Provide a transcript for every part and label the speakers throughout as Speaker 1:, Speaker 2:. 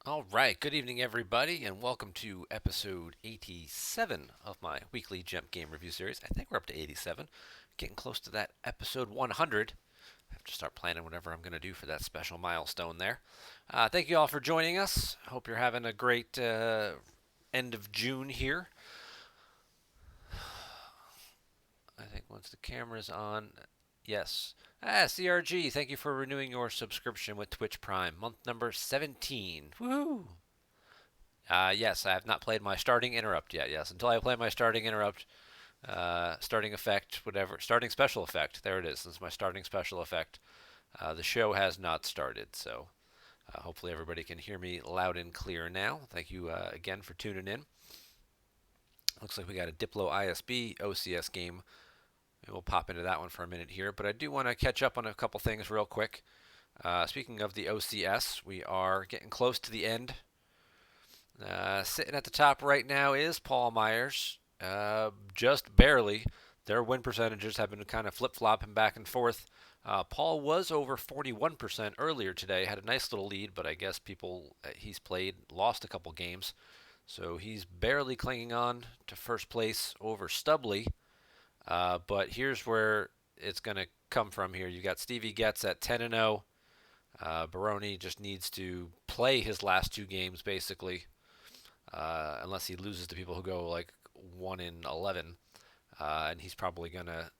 Speaker 1: All right, good evening, everybody, and welcome to episode 87 of my weekly GEMP game review series. I think we're up to 87, getting close to that episode 100. I have to start planning whatever I'm going to do for that special milestone there. Thank you all for joining us. Hope you're having a great end of June here. I think once the camera's on, yes. CRG, thank you for renewing your subscription with Twitch Prime, month number 17. Woohoo! Yes, I have not played my starting interrupt yet. Yes, until I play my starting interrupt, starting effect, whatever, starting special effect. There it is. This is my starting special effect. The show has not started, so hopefully everybody can hear me loud and clear now. Thank you again for tuning in. Looks like we got a Diplo ISB OCS game. We'll pop into that one for a minute here, but I do want to catch up on a couple things real quick. Speaking of the OCS, we are getting close to the end. Sitting at the top right now is Pmeyers, just barely. Their win percentages have been kind of flip flopping back and forth. Paul was over 41% earlier today, had a nice little lead, but I guess people he's played lost a couple games. So he's barely clinging on to first place over Stubley. But here's where it's going to come from here. You got Stevie Getz at 10 and 0. Baroni just needs to play his last two games basically, unless he loses to people who go like 1 in 11, and he's probably gonna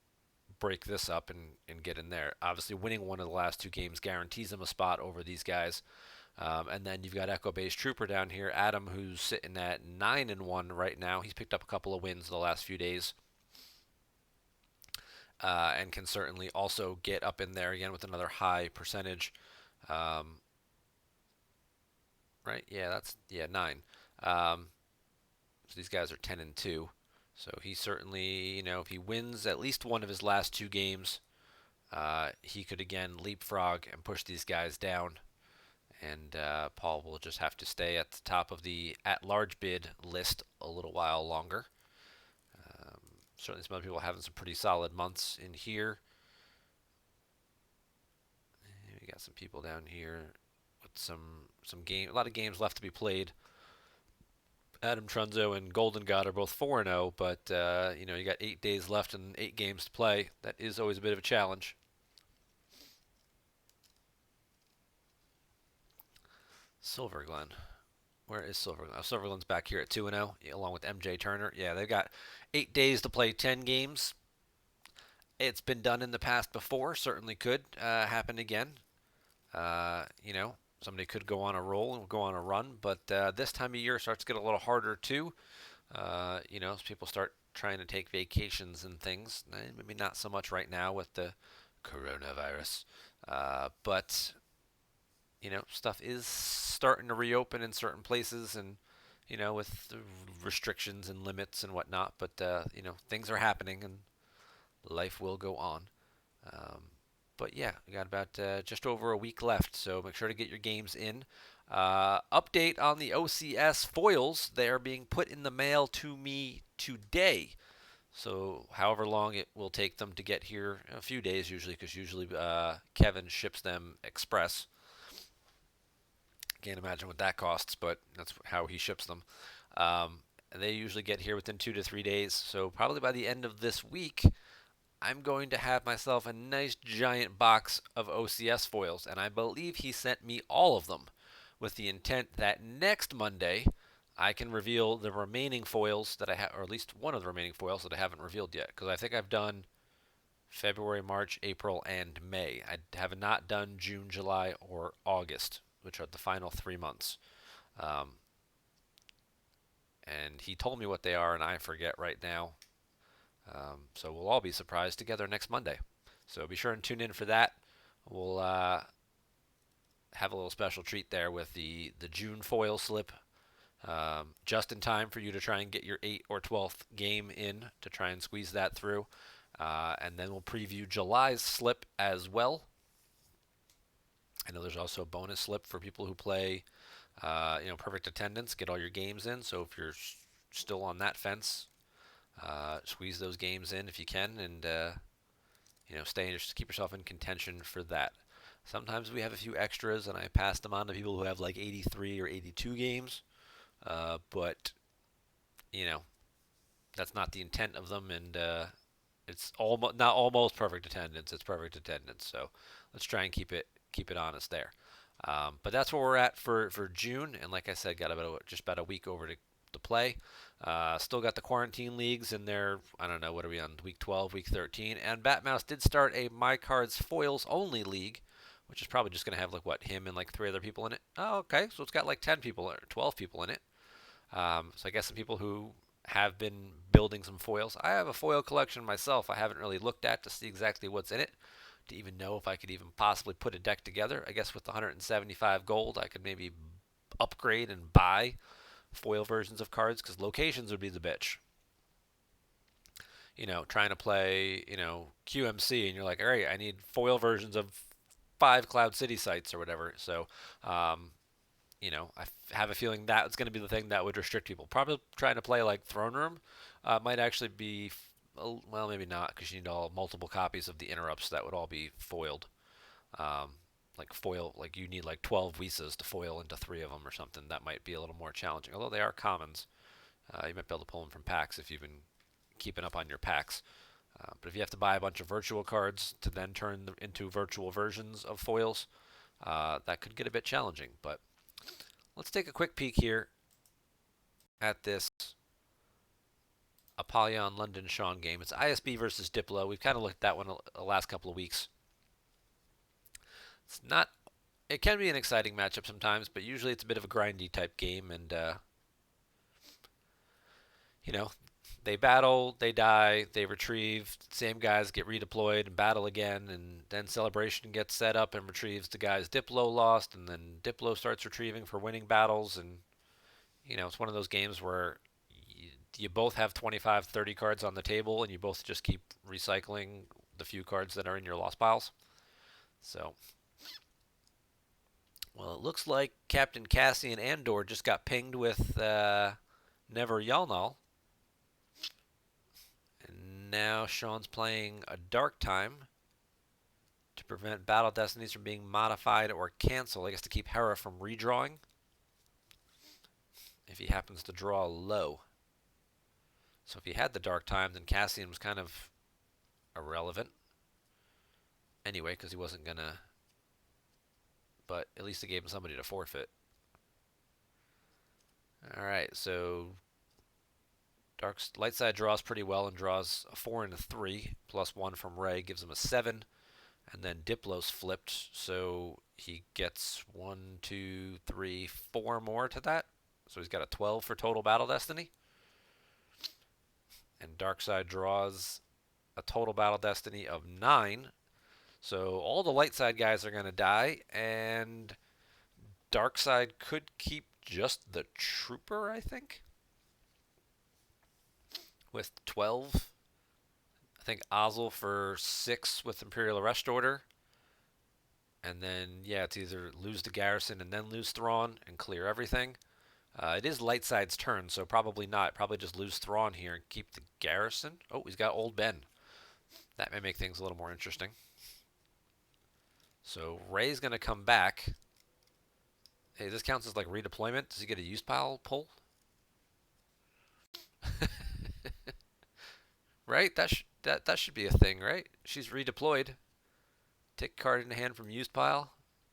Speaker 1: break this up and get in there. Obviously, winning one of the last two games guarantees him a spot over these guys. And then you've got Echo Base Trooper down here, Adam, who's sitting at 9 and 1 right now. He's picked up a couple of wins the last few days, and can certainly also get up in there again with another high percentage. Um, right? Yeah, that's 9. Um, so these guys are 10 and 2. So he certainly, if he wins at least one of his last two games, he could again leapfrog and push these guys down. And Paul will just have to stay at the top of the at-large bid list a little while longer. Um, Certainly, some other people having some pretty solid months in here. We got some people down here with some game, a lot of games left to be played. Adam Trunzo and Golden God are both 4 and 0, but you got 8 days left and 8 games to play. That is always a bit of a challenge. Silver Glen. Where is Silver Glen? Oh, Silver Glen's back here at 2 and 0, along with MJ Turner. Yeah, they've got 8 days to play 10 games. It's been done in the past before. Certainly could happen again. Somebody could go on a roll and go on a run, but this time of year starts to get a little harder too. As people start trying to take vacations and things. Maybe not so much right now with the coronavirus, but stuff is starting to reopen in certain places, and with the restrictions and limits and whatnot. But things are happening, and life will go on. Um, but yeah, we got about just over a week left, so make sure to get your games in. Update on the OCS foils. They are being put in the mail to me today. So, however long it will take them to get here, a few days usually, because usually Kevin ships them express. Can't imagine what that costs, but that's how he ships them. They usually get here within 2 to 3 days. So, probably by the end of this week, I'm going to have myself a nice giant box of OCS foils, and I believe he sent me all of them with the intent that next Monday I can reveal the remaining foils that I have, or at least one of the remaining foils that I haven't revealed yet, because I think I've done February, March, April, and May. I have not done June, July, or August, which are the final 3 months. Um, and he told me what they are, and I forget right now. So we'll all be surprised together next Monday. So be sure and tune in for that. We'll have a little special treat there with the June foil slip, just in time for you to try and get your 8th or 12th game in to try and squeeze that through. And then we'll preview July's slip as well. I know there's also a bonus slip for people who play, perfect attendance, get all your games in. So if you're still on that fence, squeeze those games in if you can, and just keep yourself in contention for that. Sometimes we have a few extras, and I pass them on to people who have like 83 or 82 games. But you know, that's not the intent of them, and it's almost not almost perfect attendance. It's perfect attendance. So let's try and keep it honest there. But that's where we're at for June, and like I said, got just about a week over to play. Still got the quarantine leagues in there. I don't know, what are we on, week 12, week 13, and Batmouse did start a My Cards foils only league, which is probably just gonna have like what, him and like three other people in it. Oh, okay, so it's got like 10 people or 12 people in it. So I guess some people who have been building some foils. I have a foil collection myself. I haven't really looked at to see exactly what's in it, to even know if I could even possibly put a deck together. I guess with 175 gold, I could maybe upgrade and buy foil versions of cards, because locations would be the bitch. Trying to play, QMC, and you're like, all right, I need foil versions of 5 Cloud City sites or whatever. So, I have a feeling that's going to be the thing that would restrict people. Probably trying to play like Throne Room might actually be, well, maybe not, because you need all multiple copies of the interrupts that would all be foiled. Um, like foil, like you need like 12 Wisas to foil into 3 of them or something. That might be a little more challenging. Although they are commons, you might be able to pull them from packs if you've been keeping up on your packs. But if you have to buy a bunch of virtual cards to then turn them into virtual versions of foils, that could get a bit challenging. But let's take a quick peek here at this Apollyon Londonsean game. It's ISB versus Diplo. We've kind of looked at that one the last couple of weeks. It's not. It can be an exciting matchup sometimes, but usually it's a bit of a grindy type game, and you know, they battle, they die, they retrieve. Same guys get redeployed and battle again, and then Celebration gets set up and retrieves the guys Diplo lost, and then Diplo starts retrieving for winning battles, and it's one of those games where you both have 25, 30 cards on the table, and you both just keep recycling the few cards that are in your lost piles. So, well, it looks like Captain Cassian Andor just got pinged with Never Yalnal. And now Sean's playing a Dark Time to prevent Battle Destinies from being modified or canceled. I guess to keep Hera from redrawing if he happens to draw low. So if he had the Dark Time, then Cassian was kind of irrelevant anyway, because he wasn't going to. But at least it gave him somebody to forfeit. Alright, so Light Side draws pretty well and draws a 4 and a 3, plus 1 from Ray, gives him a 7. And then Diplo's flipped, so he gets 1, 2, 3, 4 more to that. So he's got a 12 for total Battle Destiny. And Darkside draws a total Battle Destiny of 9. So all the light side guys are going to die, and Darkside could keep just the Trooper, I think, with 12. I think Ozzel for 6 with Imperial Arrest Order. And then, yeah, it's either lose the Garrison and then lose Thrawn and clear everything. It is light side's turn, so probably not. Probably just lose Thrawn here and keep the Garrison. Oh, he's got Old Ben. That may make things a little more interesting. So Ray's going to come back. Hey, this counts as like redeployment. Does he get a use pile pull? Right? That should be a thing, right? She's redeployed. Take a card in hand from use pile.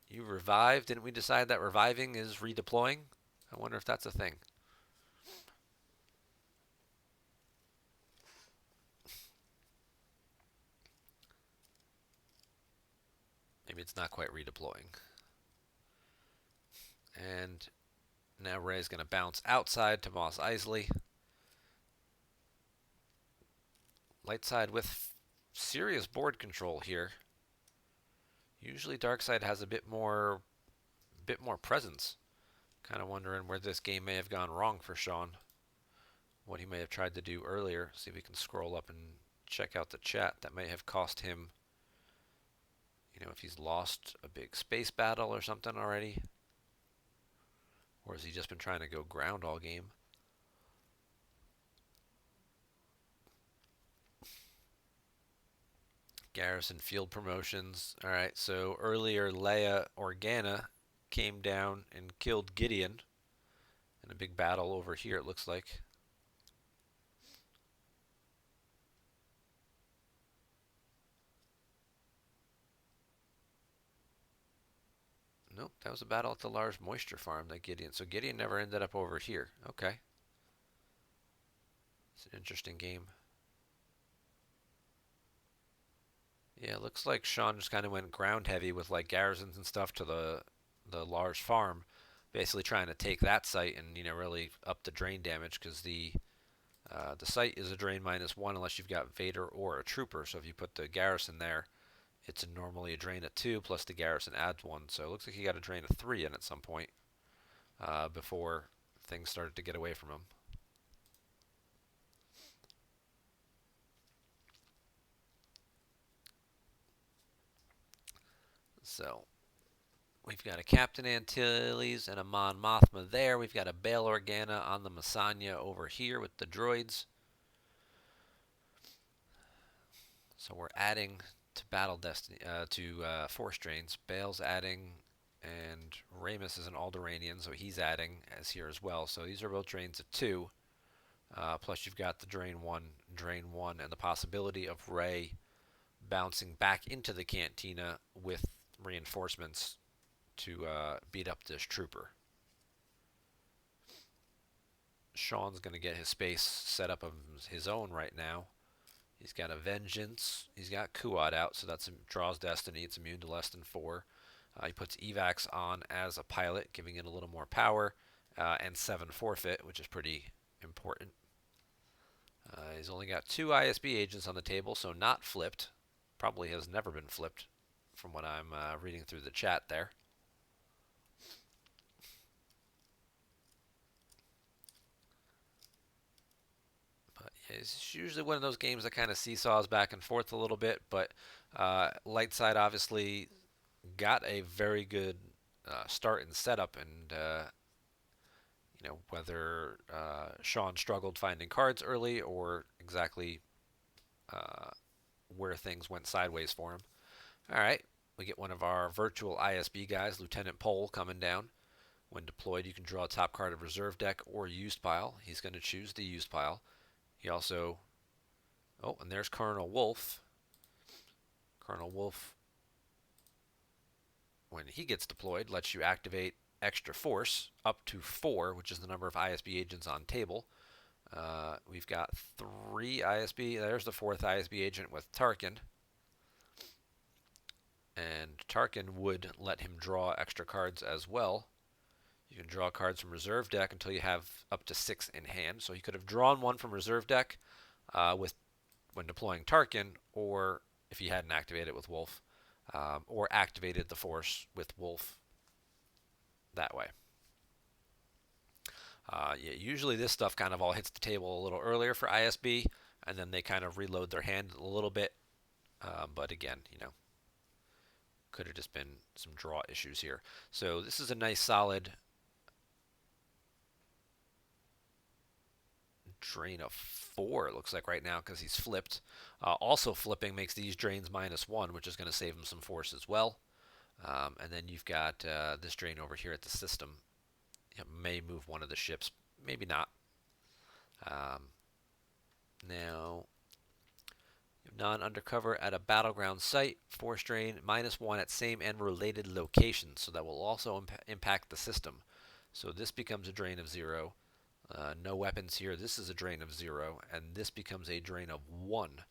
Speaker 1: You revive. Didn't we decide that reviving is redeploying? I wonder if that's a thing. Maybe it's not quite redeploying. And now Ray's going to bounce outside to Mos Eisley. Light side with serious board control here. Usually dark side has a bit more presence. Kind of wondering where this game may have gone wrong for Sean. What he may have tried to do earlier. See if we can scroll up and check out the chat. That may have cost him, if he's lost a big space battle or something already. Or has he just been trying to go ground all game? Garrison field promotions. All right, so earlier Leia Organa came down and killed Gideon in a big battle over here, it looks like. Nope, that was a battle at the large moisture farm that Gideon. So Gideon never ended up over here. Okay. It's an interesting game. Yeah, it looks like Sean just kind of went ground heavy with like garrisons and stuff to the large farm, basically trying to take that site and really up the drain damage because the site is a drain -1 unless you've got Vader or a trooper. So if you put the garrison there, it's normally a drain of 2 plus the garrison adds 1. So it looks like he got a drain of 3 in at some point before things started to get away from him. So we've got a Captain Antilles and a Mon Mothma there. We've got a Bail Organa on the Masanya over here with the droids. So we're adding to Battle Destiny to Force Drains. Bail's adding, and Ramus is an Alderaanian, so he's adding as here as well. So these are both drains of 2. Plus you've got the drain 1, and the possibility of Rey bouncing back into the cantina with reinforcements to beat up this trooper. Sean's going to get his space set up of his own right now. He's got a Vengeance. He's got Kuat out, so that draws Destiny. It's immune to less than 4. He puts Evax on as a pilot, giving it a little more power, and 7 forfeit, which is pretty important. He's only got 2 ISB agents on the table, so not flipped. Probably has never been flipped from what I'm reading through the chat there. But yeah, it's usually one of those games that kind of seesaws back and forth a little bit, but light side obviously got a very good start and setup, and whether Sean struggled finding cards early or exactly where things went sideways for him. All right, we get one of our virtual ISB guys, Lieutenant Pole, coming down. When deployed, you can draw a top card of reserve deck or used pile. He's going to choose the used pile. He also, oh, and there's Colonel Wolf. Colonel Wolf, when he gets deployed, lets you activate extra force up to 4, which is the number of ISB agents on table. We've got 3 ISB. There's the 4th ISB agent with Tarkin. And Tarkin would let him draw extra cards as well. You can draw cards from reserve deck until you have up to 6 in hand. So he could have drawn 1 from reserve deck when deploying Tarkin, or if he hadn't activated it with Wolf, or activated the Force with Wolf that way. Yeah, usually this stuff kind of all hits the table a little earlier for ISB, and then they kind of reload their hand a little bit. But again, could have just been some draw issues here. So this is a nice solid drain of 4, it looks like right now, because he's flipped. Also flipping makes these drains -1, which is going to save him some force as well. And then you've got this drain over here at the system. It may move one of the ships, maybe not. Now, non-undercover at a battleground site, force drain -1 at same and related locations, so that will also impact the system. So this becomes a drain of 0. No weapons here. This is a drain of 0, and this becomes a drain of 1.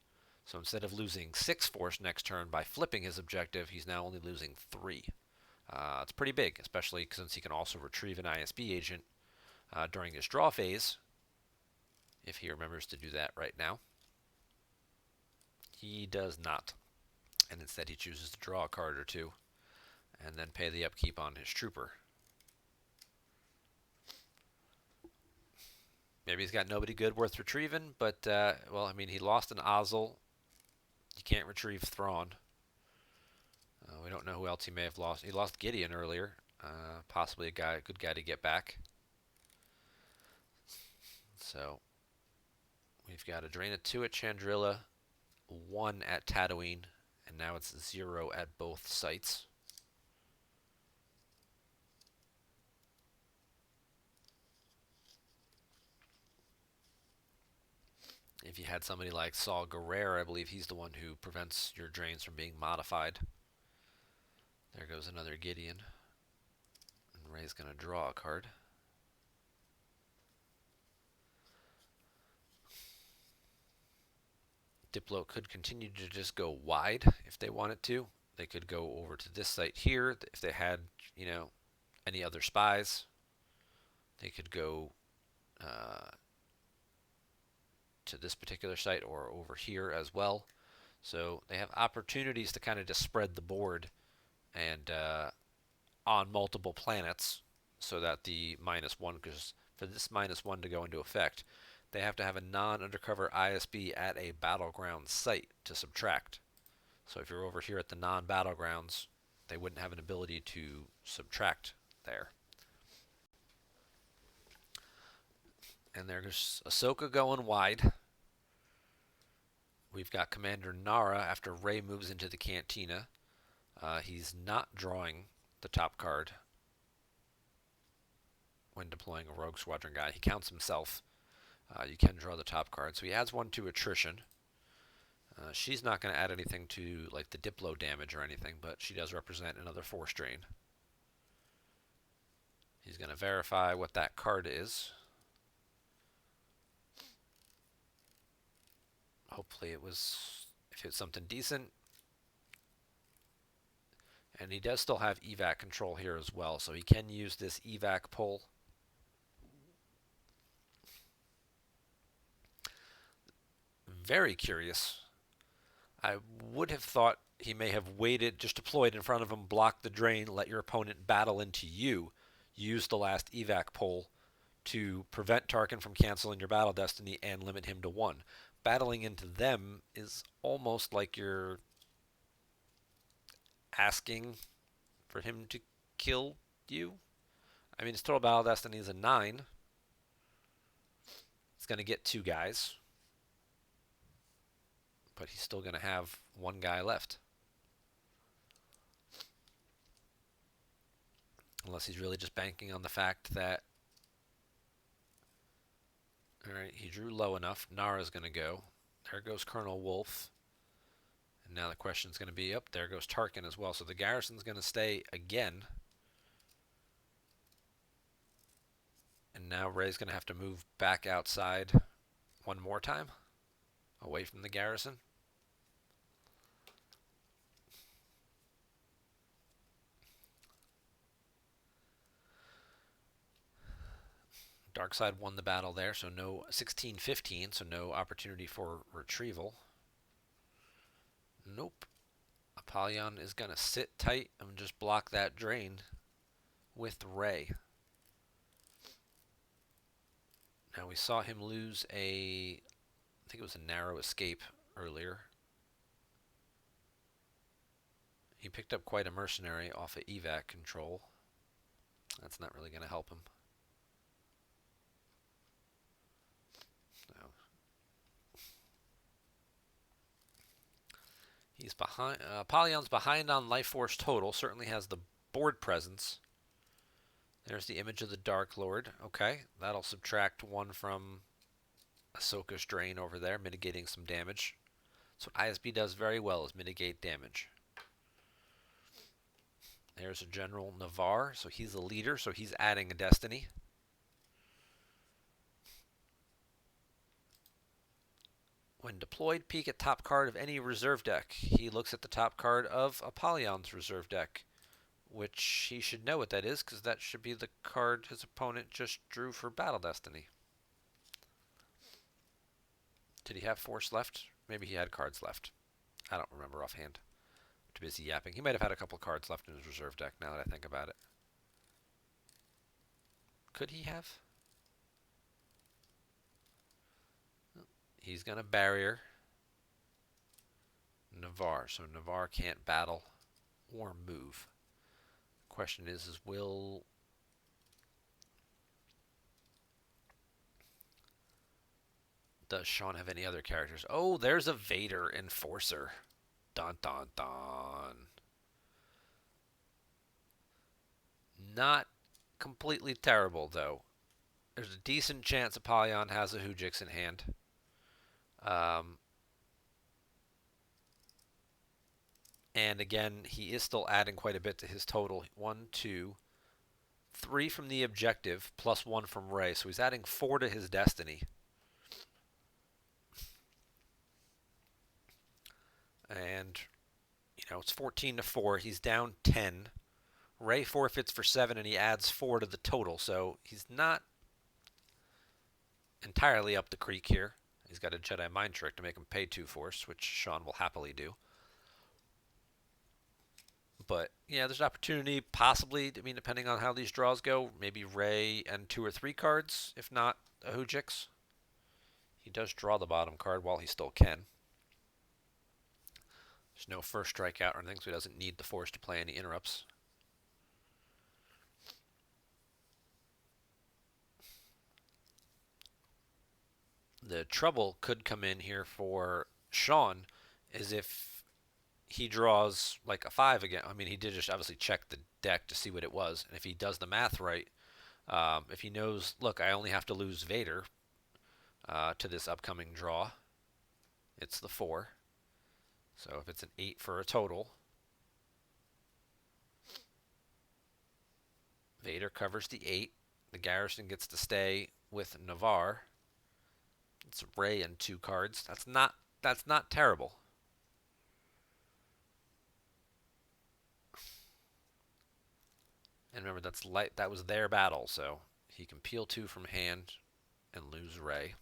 Speaker 1: So instead of losing 6 force next turn by flipping his objective, he's now only losing 3. It's pretty big, especially since he can also retrieve an ISB agent during his draw phase, if he remembers to do that right now. He does not, and instead he chooses to draw a card or 2 and then pay the upkeep on his trooper. Maybe he's got nobody good worth retrieving, but, well, I mean, he lost an Ozzel. You can't retrieve Thrawn. We don't know who else he may have lost. He lost Gideon earlier. Possibly a good guy to get back. So we've got a drain of 2 at Chandrilla, 1 at Tatooine, now it's 0 at both sites. If you had somebody like Saul Guerrero, I believe he's the one who prevents your drains from being modified. There goes another Gideon. And Ray's going to draw a card. Diplo could continue to just go wide if they wanted to. They could go over to this site here if they had, any other spies. They could go to this particular site or over here as well. So they have opportunities to kind of just spread the board and on multiple planets so that the -1, because for this -1 to go into effect, they have to have a non-undercover ISB at a battleground site to subtract. So if you're over here at the non-battlegrounds, they wouldn't have an ability to subtract there. And there's Ahsoka going wide. We've got Commander Nara after Rey moves into the cantina. He's not drawing the top card when deploying a Rogue Squadron guy. He counts himself. You can draw the top card. So he adds 1 to attrition. She's not going to add anything to like the Diplo damage or anything, but she does represent another force drain. He's going to verify what that card is. Hopefully if it's something decent. And he does still have evac control here as well, so he can use this evac pull. Very curious. I would have thought he may have waited, just deployed in front of him, blocked the drain, let your opponent battle into you, use the last evac pull to prevent Tarkin from canceling your battle destiny and limit him to 1. Battling into them is almost like you're asking for him to kill you. I mean, his total battle destiny is a 9. It's going to get 2 guys. But he's still going to have 1 guy left. Unless he's really just banking on the fact that, alright, he drew low enough. Nara's going to go. There goes Colonel Wolf. And now the question's going to be, there goes Tarkin as well. So the garrison's going to stay again. And now Rey's going to have to move back outside 1 more time. Away from the garrison. Darkseid won the battle there, so no 16-15, so no opportunity for retrieval. Nope. Apollyon is going to sit tight and just block that drain with Rey. Now we saw him lose I think it was a narrow escape earlier. He picked up quite a mercenary off of evac control. That's not really going to help him. He's behind. Apollyon's behind on life force total. Certainly has the board presence. There's the image of the Dark Lord. Okay, that'll subtract 1 from Ahsoka's drain over there, mitigating some damage. So what ISB does very well is mitigate damage. There's a General Navarre, so he's the leader, so he's adding a destiny. When deployed, peek at top card of any reserve deck. He looks at the top card of Apollyon's reserve deck, which he should know what that is, because that should be the card his opponent just drew for Battle Destiny. Did he have force left? Maybe he had cards left. I don't remember offhand. Too busy yapping. He might have had a couple cards left in his reserve deck, now that I think about it. Could he have? He's going to barrier Navarre, so Navarre can't battle or move. Question is does Sean have any other characters? Oh, there's a Vader Enforcer. Dun dun dun. Not completely terrible, though. There's a decent chance Apollyon has a Hujix in hand. Um, and again, he is still adding quite a bit to his total. 1, 2, 3 from the objective, plus 1 from Ray. So he's adding 4 to his destiny. And, it's 14 to 4. He's down 10. Ray forfeits for 7, and he adds 4 to the total. So he's not entirely up the creek here. He's got a Jedi mind trick to make him pay 2 force, which Sean will happily do. But, yeah, there's an opportunity, possibly, depending on how these draws go, maybe Ray and 2 or 3 cards, if not a Hujix. He does draw the bottom card while he still can. There's no first strikeout or anything, so he doesn't need the force to play any interrupts. The trouble could come in here for Sean is if he draws like a 5 again. He did just obviously check the deck to see what it was, and if he does the math right, if he knows, look, I only have to lose Vader to this upcoming draw, it's the 4. So if it's an 8 for a total, Vader covers the 8. The Garrison gets to stay with Navarre. It's Ray and 2 cards. That's not terrible. And remember, that was their battle, so he can peel 2 from hand and lose Ray.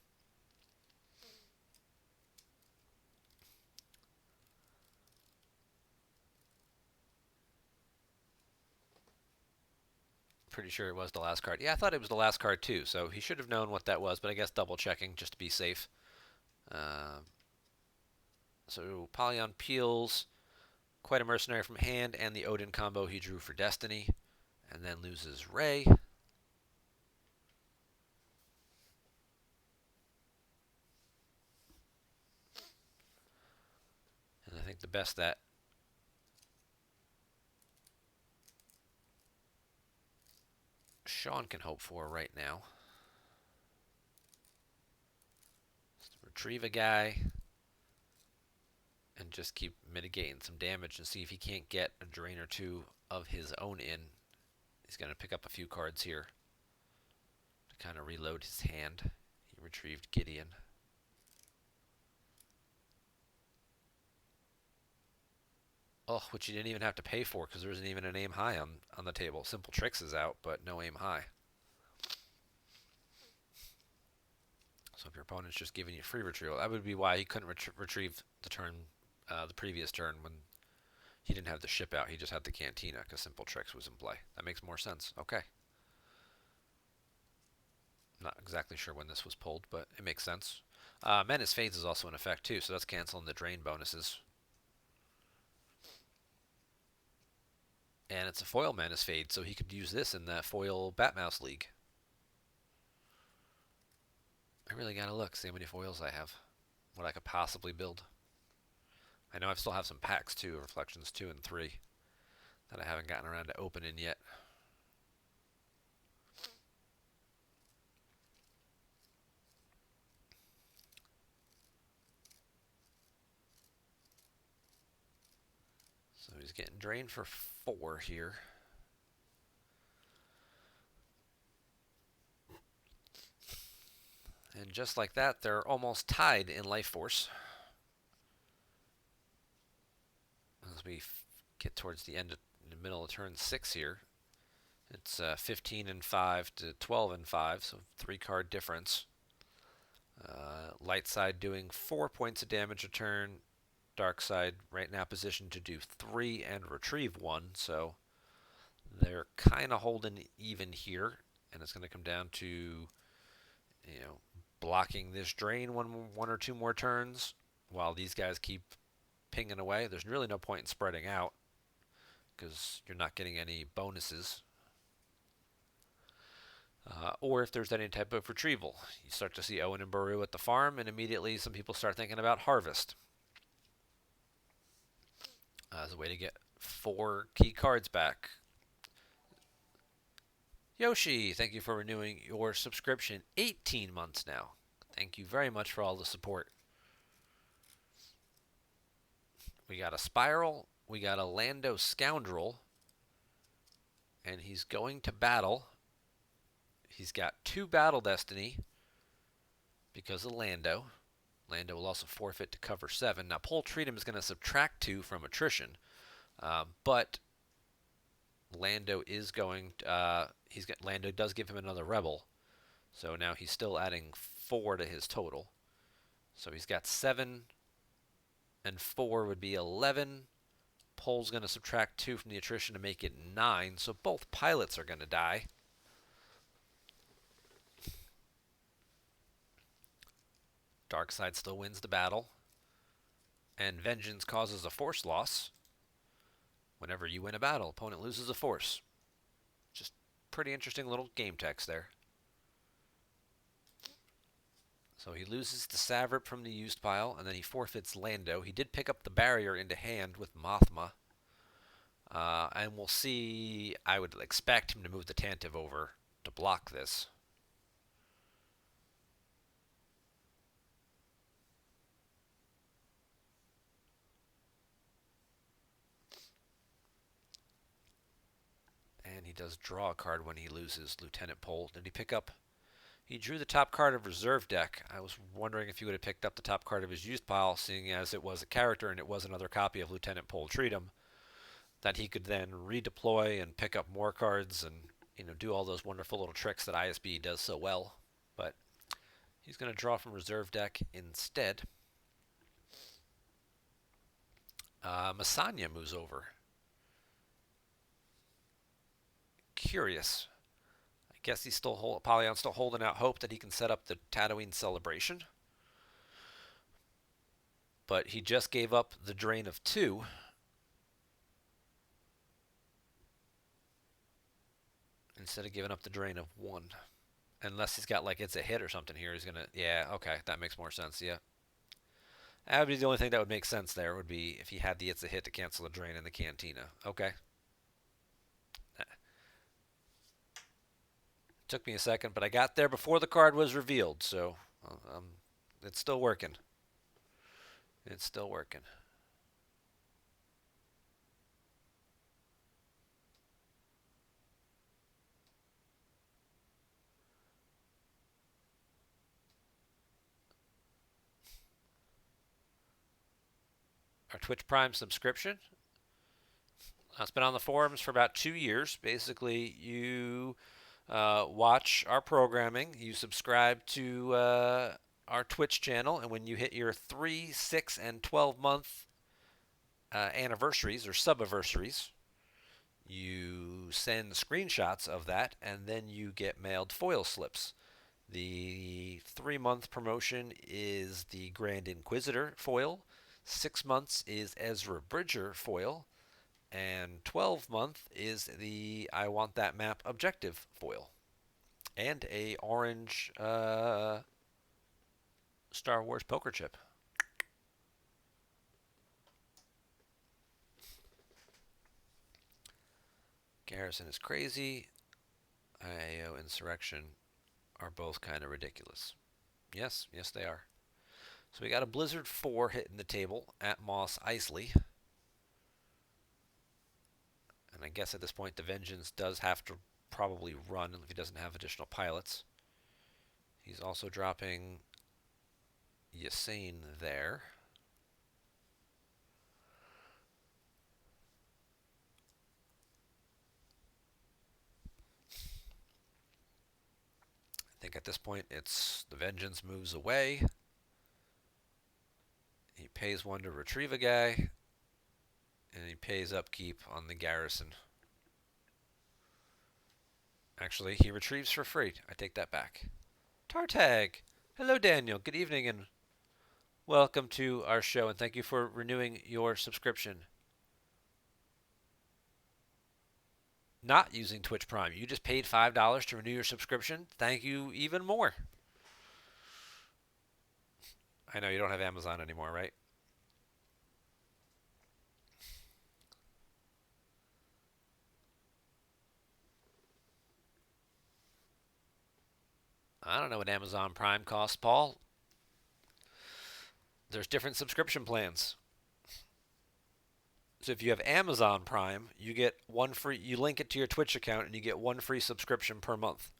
Speaker 1: Pretty sure it was the last card. Yeah, I thought it was the last card too, so he should have known what that was, but I guess double checking just to be safe. So Apollyon peels quite a mercenary from hand and the Odin combo he drew for Destiny, and then loses Ray. And I think the best that Sean can hope for right now is to retrieve a guy and just keep mitigating some damage and see if he can't get a drain or 2 of his own in. He's going to pick up a few cards here to kind of reload his hand. He retrieved Gideon. Oh, which he didn't even have to pay for because there isn't even an aim high on the table. Simple Tricks is out, but no aim high. So if your opponent's just giving you free retrieval, that would be why he couldn't retrieve the previous turn when he didn't have the ship out. He just had the Cantina because Simple Tricks was in play. That makes more sense. Okay. Not exactly sure when this was pulled, but it makes sense. Menace Fades is also in effect too, so that's canceling the drain bonuses. And it's a foil Menace Fade, so he could use this in that foil Batmouse League. I really gotta look, see how many foils I have. What I could possibly build. I know I still have some packs too, Reflections 2 and 3, that I haven't gotten around to opening yet. So he's getting drained for 4 here. And just like that, they're almost tied in life force. As we get towards the middle of turn 6 here, it's 15 and 5 to 12 and 5, so 3-card difference. Light side doing 4 points of damage a turn. Dark side right now positioned to do 3 and retrieve 1, so they're kind of holding even here, and it's going to come down to, blocking this drain one or 2 more turns while these guys keep pinging away. There's really no point in spreading out because you're not getting any bonuses. Or if there's any type of retrieval. You start to see Owen and Baru at the farm, and immediately some people start thinking about harvest. as a way to get 4 key cards back. Yoshi, thank you for renewing your subscription. 18 months now. Thank you very much for all the support. We got a Spiral. We got a Lando Scoundrel. And he's going to battle. He's got 2 Battle Destiny because of Lando. Lando will also forfeit to cover 7. Now, Pole Treatum is going to subtract 2 from attrition. But Lando is going. Lando does give him another rebel, so now he's still adding 4 to his total. So he's got 7, and 4 would be 11. Pole's going to subtract 2 from the attrition to make it 9. So both pilots are going to die. Darkseid still wins the battle, and Vengeance causes a force loss. Whenever you win a battle, opponent loses a force. Just pretty interesting little game text there. So he loses the Savrip from the used pile, and then he forfeits Lando. He did pick up the barrier into hand with Mothma. And we'll see. I would expect him to move the Tantive over to block this. And he does draw a card when he loses Lieutenant Pole. Did he pick up? He drew the top card of reserve deck. I was wondering if he would have picked up the top card of his used pile, seeing as it was a character and it was another copy of Lieutenant Pole Treatum, that he could then redeploy and pick up more cards and do all those wonderful little tricks that ISB does so well. But he's going to draw from reserve deck instead. Masanya moves over. Curious. I guess he's still Apollion's still holding out hope that he can set up the Tatooine celebration. But he just gave up the drain of 2. Instead of giving up the drain of 1. Unless he's got like it's a hit or something here. He's going to, yeah, okay, that makes more sense, yeah. That would be the only thing that would make sense there would be if he had the it's a hit to cancel the drain in the Cantina. Okay. Took me a second, but I got there before the card was revealed, so it's still working. It's still working. Our Twitch Prime subscription. It's been on the forums for about 2 years. Basically, you watch our programming, you subscribe to our Twitch channel, and when you hit your 3, 6, and 12-month anniversaries or sub-anniversaries, you send screenshots of that, and then you get mailed foil slips. The 3-month promotion is the Grand Inquisitor foil. 6 months is Ezra Bridger foil. And 12-month is the I Want That Map objective foil. And a orange Star Wars poker chip. Garrison is crazy. IAO Insurrection are both kind of ridiculous. Yes, they are. So we got a Blizzard 4 hitting the table at Mos Eisley. And I guess at this point the Vengeance does have to probably run if he doesn't have additional pilots. He's also dropping Yassine there. I think at this point it's the Vengeance moves away. He pays 1 to retrieve a guy. And he pays upkeep on the Garrison. Actually, he retrieves for free. I take that back. Tartag! Hello, Daniel. Good evening and welcome to our show. And thank you for renewing your subscription. Not using Twitch Prime. You just paid $5 to renew your subscription. Thank you even more. I know you don't have Amazon anymore, right? I don't know what Amazon Prime costs, Paul. There's different subscription plans. So if you have Amazon Prime, you get one free. You link it to your Twitch account, and you get one free subscription per month.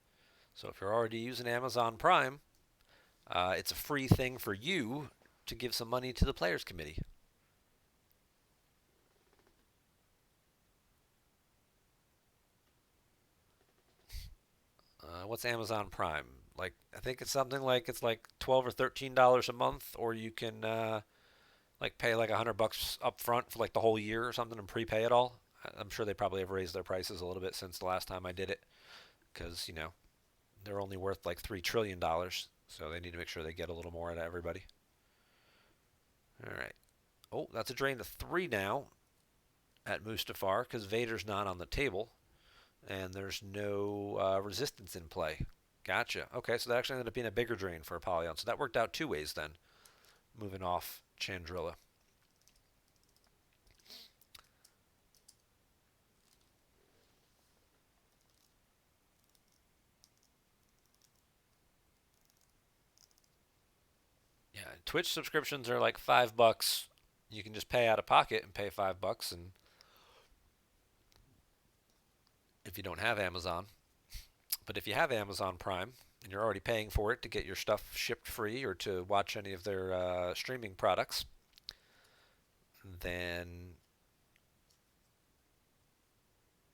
Speaker 1: So if you're already using Amazon Prime, it's a free thing for you to give some money to the Players Committee. What's Amazon Prime? Like, I think it's something like it's like $12 or $13 a month, or you can like pay like $100 up front for like the whole year or something and prepay it all. I'm sure they probably have raised their prices a little bit since the last time I did it, because they're only worth like $3 trillion, so they need to make sure they get a little more out of everybody. All right. Oh, that's a drain to 3 now at Mustafar because Vader's not on the table and there's no resistance in play. Gotcha. Okay, so that actually ended up being a bigger drain for Apollyon. So that worked out 2 ways then, moving off Chandrilla. Yeah, Twitch subscriptions are like $5. You can just pay out of pocket and pay $5, and if you don't have Amazon. But if you have Amazon Prime and you're already paying for it to get your stuff shipped free or to watch any of their streaming products, then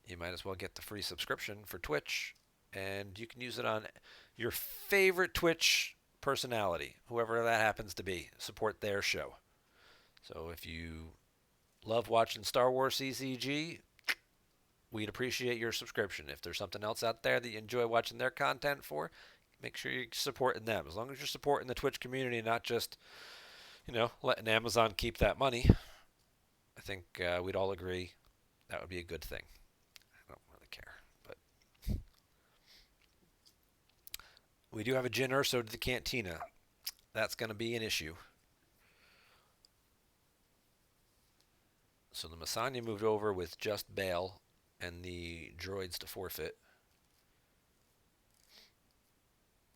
Speaker 1: you might as well get the free subscription for Twitch, and you can use it on your favorite Twitch personality, whoever that happens to be. Support their show. So if you love watching Star Wars CCG, we'd appreciate your subscription. If there's something else out there that you enjoy watching their content for, make sure you're supporting them. As long as you're supporting the Twitch community, not just, letting Amazon keep that money, I think we'd all agree that would be a good thing. I don't really care, but we do have a Jyn Erso to the Cantina. That's going to be an issue. So the Masanya moved over with just Bail and the droids to forfeit.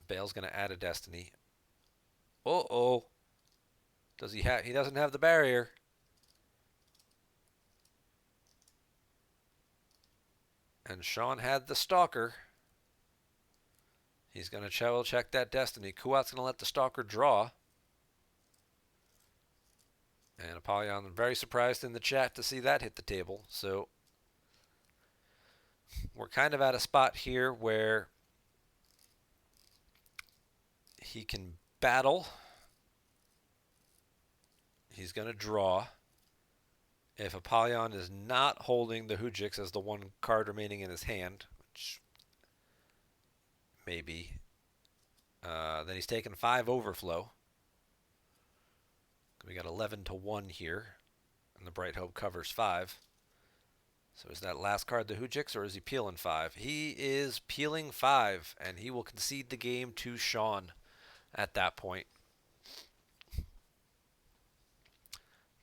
Speaker 1: Bail's going to add a Destiny. Uh-oh. Does he have? He doesn't have the barrier. And Sean had the Stalker. He's going to check that Destiny. Kuat's going to let the Stalker draw. And Apollyon very surprised in the chat to see that hit the table. So we're kind of at a spot here where he can battle. He's going to draw. If Apollyon is not holding the Hujix as the one card remaining in his hand, which maybe, then he's taking 5 overflow. We got 11-1 here, and the Bright Hope covers 5. So is that last card the Hujix, or is he peeling 5? He is peeling 5, and he will concede the game to Sean at that point.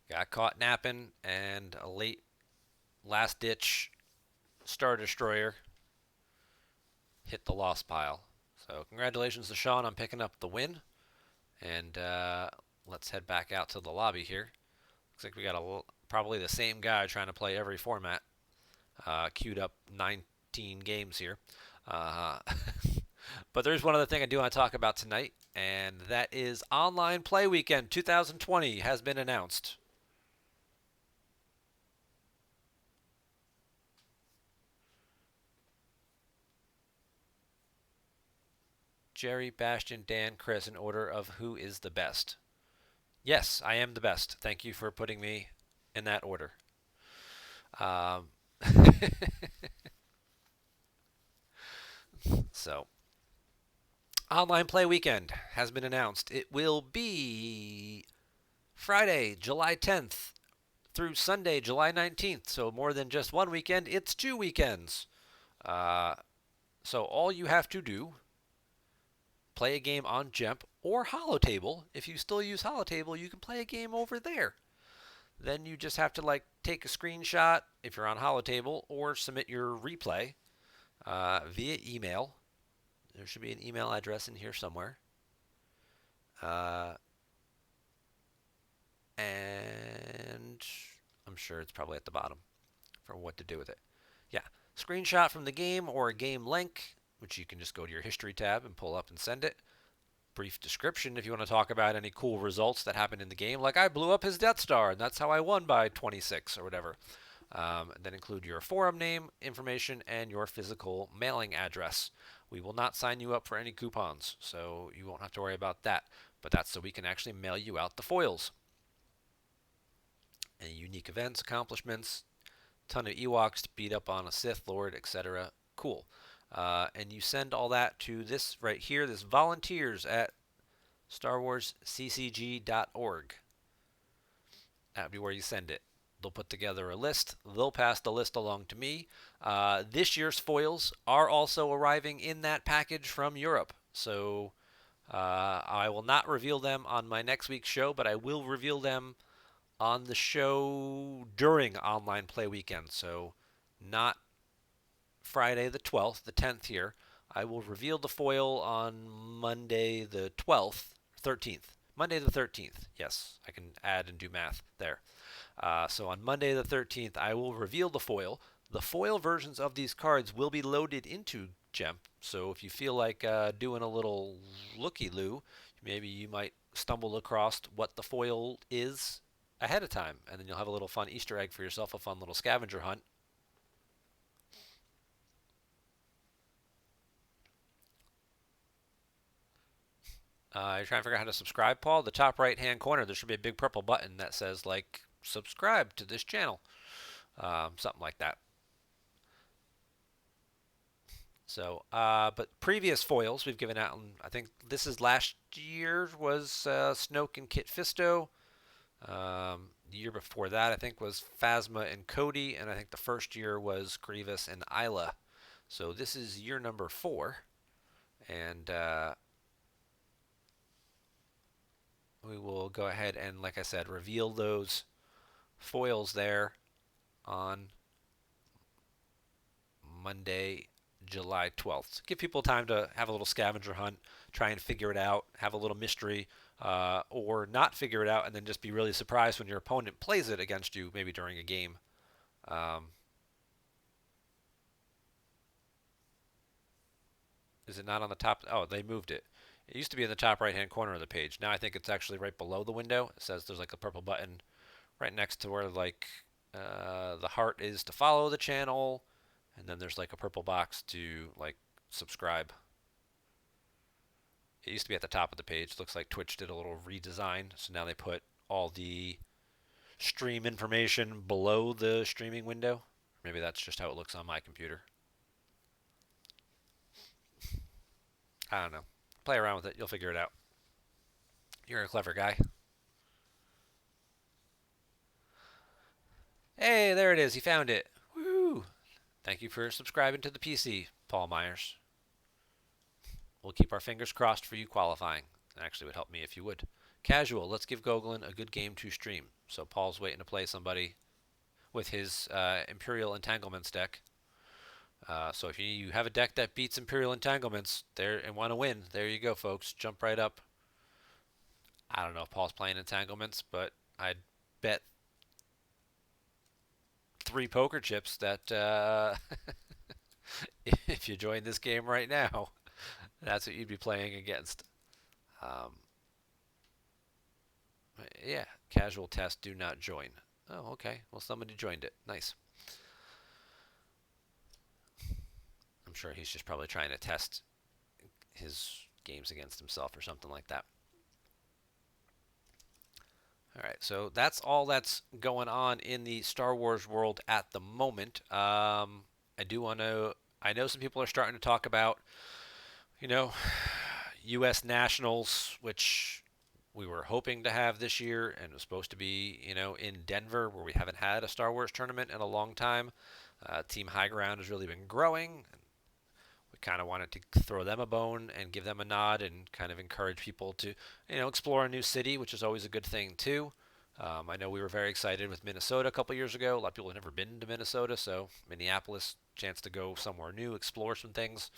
Speaker 1: Got caught napping, and a late last-ditch Star Destroyer hit the loss pile. So congratulations to Sean on picking up the win. And let's head back out to the lobby here. Looks like we got probably the same guy trying to play every format. Queued up 19 games here. But there's one other thing I do want to talk about tonight, and that is Online Play Weekend 2020 has been announced. Jerry, Bastion, Dan, Chris, in order of who is the best. Yes, I am the best. Thank you for putting me in that order. So, Online Play Weekend has been announced. It will be Friday, July 10th through Sunday, July 19th. So more than just one weekend, it's 2 weekends. So all you have to do, play a game on GEMP or Holotable. If you still use Holotable, you can play a game over there. Then you just have to take a screenshot if you're on Holotable or submit your replay via email. There should be an email address in here somewhere. Uh, and I'm sure it's probably at the bottom for what to do with it. Yeah, screenshot from the game or a game link, which you can just go to your history tab and pull up and send it. Brief description if you want to talk about any cool results that happened in the game, like I blew up his Death Star and that's how I won by 26 or whatever. Then include your forum name, information, and your physical mailing address. We will not sign you up for any coupons, so you won't have to worry about that. But that's so we can actually mail you out the foils. Any unique events, accomplishments, ton of Ewoks to beat up on a Sith Lord, etc. Cool. And you send all that to this right here, this volunteers at StarWarsCCG.org. That would be where you send it. They'll put together a list. They'll pass the list along to me. This year's foils are also arriving in that package from Europe. So I will not reveal them on my next week's show, but I will reveal them on the show during Online Play Weekend. So not Friday the 12th, the 10th here. I will reveal the foil on Monday the 12th, 13th. Monday the 13th. Yes, I can add and do math there. So on Monday the 13th, I will reveal the foil. The foil versions of these cards will be loaded into GEMP. So if you feel like doing a little looky-loo, maybe you might stumble across what the foil is ahead of time, and then you'll have a little fun Easter egg for yourself, a fun little scavenger hunt. You're trying to figure out how to subscribe, Paul? The top right-hand corner, there should be a big purple button that says, like, subscribe to this channel. Something like that. So, but previous foils we've given out, I think this is last year, was Snoke and Kit Fisto. The year before that, I think, was Phasma and Cody, and I think the first year was Grievous and Isla. So this is year number 4, and we will go ahead and, like I said, reveal those foils there on Monday, July 12th. Give people time to have a little scavenger hunt, try and figure it out, have a little mystery, or not figure it out and then just be really surprised when your opponent plays it against you, maybe during a game. Is it not on the top? Oh, they moved it. It used to be in the top right-hand corner of the page. Now I think it's actually right below the window. It says there's like a purple button right next to where like the heart is to follow the channel, and then there's like a purple box to like subscribe. It used to be at the top of the page. Looks like Twitch did a little redesign, so now they put all the stream information below the streaming window. Maybe that's just how it looks on my computer. I don't know. Play around with it. You'll figure it out. You're a clever guy. Hey, there it is. He found it. Woo! Thank you for subscribing to the PC, Paul Myers. We'll keep our fingers crossed for you qualifying. It actually would help me if you would. Casual. Let's give Gogolin a good game to stream. So Paul's waiting to play somebody with his Imperial Entanglements deck. So if you have a deck that beats Imperial Entanglements there and want to win, there you go, folks. Jump right up. I don't know if Paul's playing Entanglements, but I'd bet 3 poker chips that if you join this game right now, that's what you'd be playing against. Yeah, casual test, do not join. Oh, okay. Well, somebody joined it. Nice. I'm sure he's just probably trying to test his games against himself or something like that. All right, so that's all that's going on in the Star Wars world at the moment. I do want to. I know some people are starting to talk about, you know, U.S. Nationals, which we were hoping to have this year, and it was supposed to be, you know, in Denver, where we haven't had a Star Wars tournament in a long time. Team High Ground has really been growing. We kind of wanted to throw them a bone and give them a nod and kind of encourage people to, you know, explore a new city, which is always a good thing too. I know we were very excited with Minnesota a couple years ago. A lot of people have never been to Minnesota, so Minneapolis, chance to go somewhere new, explore some things.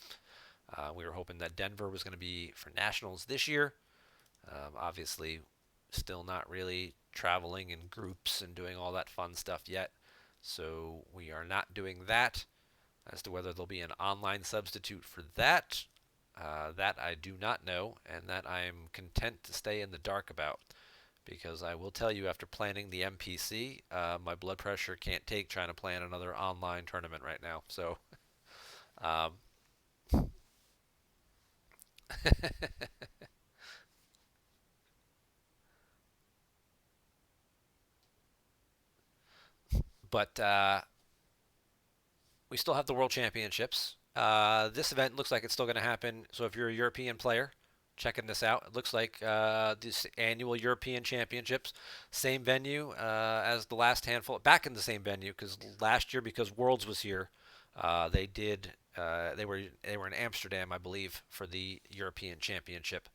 Speaker 1: We were hoping that Denver was going to be for nationals this year. Obviously, still not really traveling in groups and doing all that fun stuff yet. So we are not doing that. As to whether there'll be an online substitute for that, that I do not know, and that I am content to stay in the dark about. Because I will tell you, after planning the MPC, my blood pressure can't take trying to plan another online tournament right now. So, um, but we still have the World Championships. This event looks like it's still going to happen. So if you're a European player, checking this out, it looks like this annual European Championships, same venue as the last handful, back in the same venue because last year, because Worlds was here, they did. They were in Amsterdam, I believe, for the European Championship.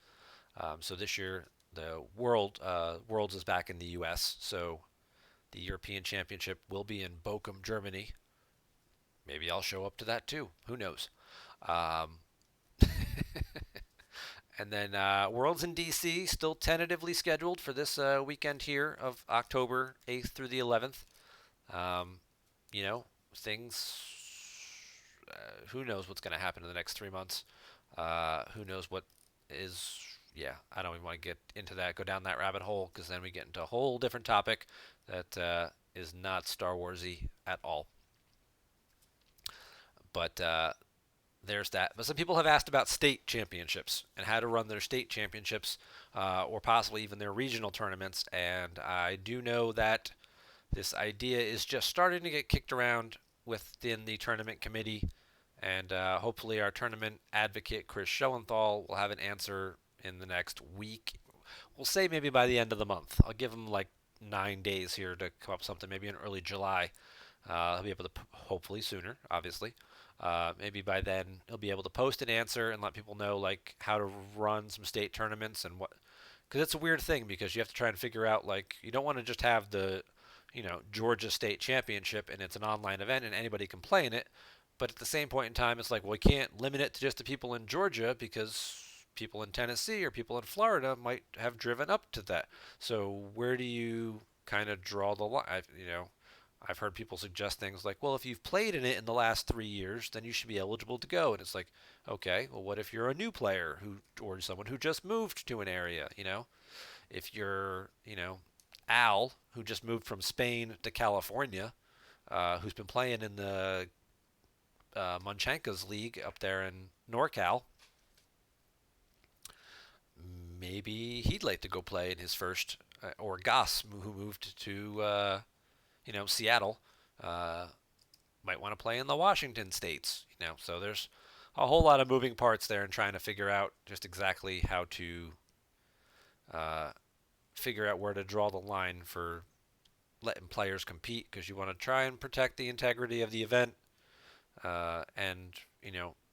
Speaker 1: So this year, the Worlds is back in the U.S. So the European Championship will be in Bochum, Germany. Maybe I'll show up to that too. Who knows? Um, and then Worlds in DC still tentatively scheduled for this weekend here of October 8th through the 11th. Um, you know, things. Who knows what's going to happen in the next 3 months? Who knows what is? Yeah, I don't even want to get into that. Go down that rabbit hole because then we get into a whole different topic that is not Star Warsy at all. But there's that. But some people have asked about state championships and how to run their state championships or possibly even their regional tournaments. And I do know that this idea is just starting to get kicked around within the tournament committee. And hopefully, our tournament advocate, Chris Schoenthal, will have an answer in the next week. We'll say maybe by the end of the month. I'll give him like 9 days here to come up with something, maybe in early July. He'll be able to, hopefully sooner, obviously. Maybe by then he'll be able to post an answer and let people know like how to run some state tournaments and what. Because it's a weird thing because you have to try and figure out like you don't want to just have the, Georgia State Championship and it's an online event and anybody can play in it. But at the same point in time, it's like, well, we can't limit it to just the people in Georgia because people in Tennessee or people in Florida might have driven up to that. So where do you kind of draw the line? I've heard people suggest things like, well, if you've played in it in the last 3 years, then you should be eligible to go. And it's like, okay, well, what if you're a new player or someone who just moved to an area? If you're, Al, who just moved from Spain to California, who's been playing in the Munchenko's league up there in NorCal, maybe he'd like to go play in his first, or Goss, who moved to, Seattle, uh, might want to play in the Washington states. So there's a whole lot of moving parts there and trying to figure out just exactly how to uh, figure out where to draw the line for letting players compete because you want to try and protect the integrity of the event and